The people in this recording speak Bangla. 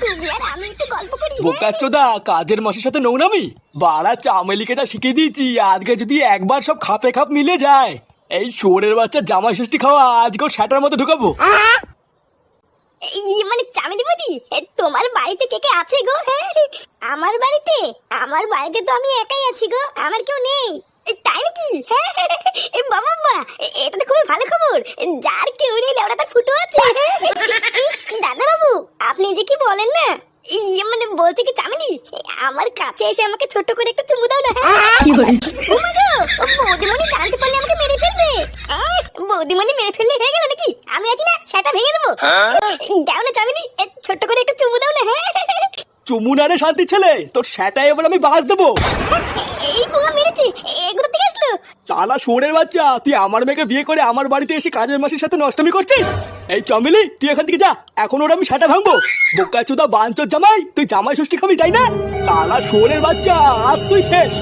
তুমি আর আমি একটু গল্প করি। বোকাচোদা কাজের মাসের সাথে নোংরামি? বাড়া চামেলিকে যা শিখিয়ে দিয়েছি, আজকে যদি একবার সব খাপে খাপ মিলে যায়, এই শুয়োরের বাচ্চার জামাই ষষ্ঠী খাওয়া আজকেও শ্যাটার মতো ঢুকাবো। মানে চামেলি বৌদি, তোমার বাড়িতে কে কে আছে গো? আমার বাড়িতে তো আমি একাই আছি গো, আমার কেউ নেই। তাই নাকি? বাবা বাবা, এটা তো খুবই ভালো খবর। যার কেউ নেই ওটা তো ফুটো আছে। দাদা বাবু, আপনি যে কি বলেন না, মানে বলছে কি চামেলি, আমার কাছে এসে আমাকে ছোট করে একটা চুমু দাও না। বৌদিমণি জানতে পারলে আমাকে মেরে ফেলবে। বৌদিমণি মেরে ফেললে হয়ে গেল নাকি? আমি আছি না, সেটা ভেঙে দেবো। দাও না চামেলি, ছোট করে একটা চুমু দাও না। চুমু না রে শান্তি ছেলে, তোর শ্যাটায় এবার আমি বাস দেবো। এই পোঙা মেরেছে, এগুলো থেকে আসলো। শালা শুয়োরের বাচ্চা, তুই আমার মেয়েকে বিয়ে করে আমার বাড়িতে এসে কাজের মাসের সাথে নষ্টমি করছিস। এই চামেলি, তুই এখান থেকে যা, এখন ওর আমি শ্যাটা ভাঙবো। বোকাচোদা বাঞ্চোর জামাই, তুই জামাই ষষ্ঠী খাবি তাই না? শালা শুয়োরের বাচ্চা, আজ তুই শেষ।